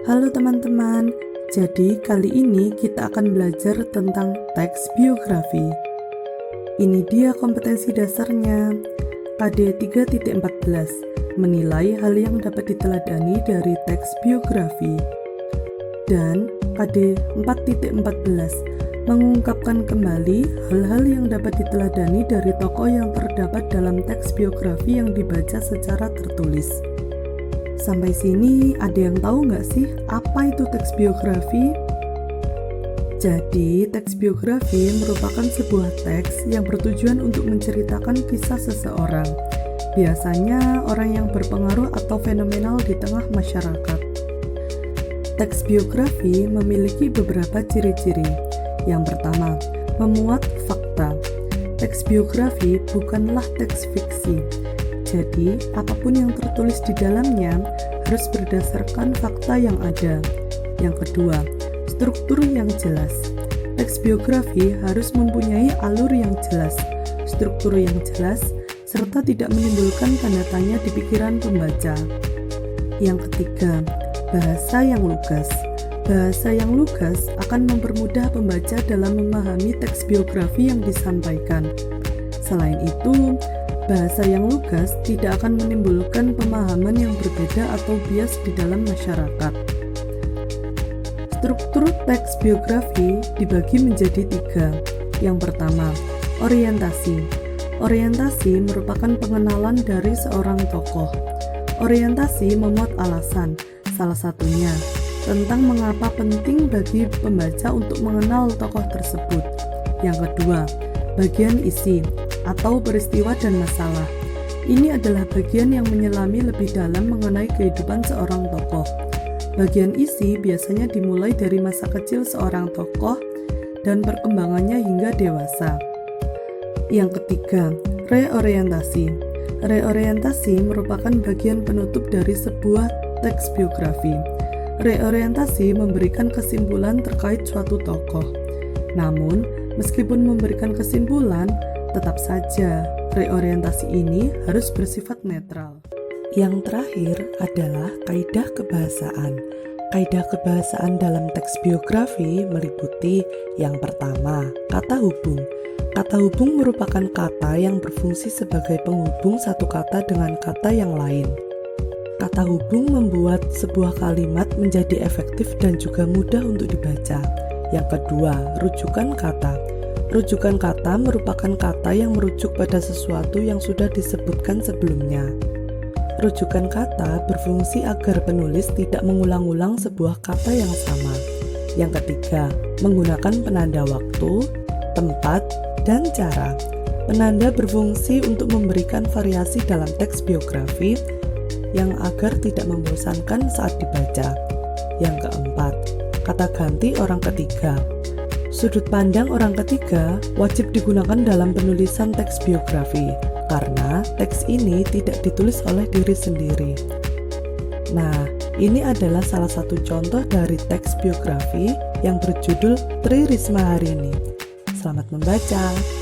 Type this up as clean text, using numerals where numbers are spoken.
Halo teman-teman, jadi kali ini kita akan belajar tentang teks biografi. Ini dia kompetensi dasarnya. KD 3.14 menilai hal yang dapat diteladani dari teks biografi. Dan KD 4.14 mengungkapkan kembali hal-hal yang dapat diteladani dari tokoh yang terdapat dalam teks biografi yang dibaca secara tertulis. Sampai sini ada yang tahu nggak sih apa itu teks biografi? Jadi, teks biografi merupakan sebuah teks yang bertujuan untuk menceritakan kisah seseorang, biasanya orang yang berpengaruh atau fenomenal di tengah masyarakat. Teks biografi memiliki beberapa ciri-ciri. Yang pertama, memuat fakta. Teks biografi bukanlah teks fiksi. Jadi, apapun yang tertulis di dalamnya harus berdasarkan fakta yang ada. Yang kedua, struktur yang jelas. Teks biografi harus mempunyai alur yang jelas, struktur yang jelas, serta tidak menimbulkan tanda tanya di pikiran pembaca. Yang ketiga, bahasa yang lugas. Bahasa yang lugas akan mempermudah pembaca dalam memahami teks biografi yang disampaikan. Selain itu, bahasa yang lugas tidak akan menimbulkan pemahaman yang berbeda atau bias di dalam masyarakat. Struktur teks biografi dibagi menjadi 3. Yang pertama, orientasi. Orientasi merupakan pengenalan dari seorang tokoh. Orientasi memuat alasan, salah satunya tentang mengapa penting bagi pembaca untuk mengenal tokoh tersebut. Yang kedua, bagian isi atau peristiwa dan masalah. Ini adalah bagian yang menyelami lebih dalam mengenai kehidupan seorang tokoh. Bagian isi biasanya dimulai dari masa kecil seorang tokoh dan perkembangannya hingga dewasa. Yang ketiga, reorientasi. Reorientasi merupakan bagian penutup dari sebuah teks biografi. Reorientasi memberikan kesimpulan terkait suatu tokoh. Namun, meskipun memberikan kesimpulan, tetap saja reorientasi ini harus bersifat netral. Yang terakhir adalah kaidah kebahasaan. Kaidah kebahasaan dalam teks biografi meliputi yang pertama, kata hubung. Kata hubung merupakan kata yang berfungsi sebagai penghubung satu kata dengan kata yang lain. Kata hubung membuat sebuah kalimat menjadi efektif dan juga mudah untuk dibaca. Yang kedua, rujukan kata. Rujukan kata merupakan kata yang merujuk pada sesuatu yang sudah disebutkan sebelumnya. Rujukan kata berfungsi agar penulis tidak mengulang-ulang sebuah kata yang sama. Yang ketiga, menggunakan penanda waktu, tempat, dan cara. Penanda berfungsi untuk memberikan variasi dalam teks biografi yang agar tidak membosankan saat dibaca. Yang keempat, kata ganti orang ketiga. Sudut pandang orang ketiga wajib digunakan dalam penulisan teks biografi karena teks ini tidak ditulis oleh diri sendiri. Nah, ini adalah salah satu contoh dari teks biografi yang berjudul Tri Risma Hari Ini. Selamat membaca.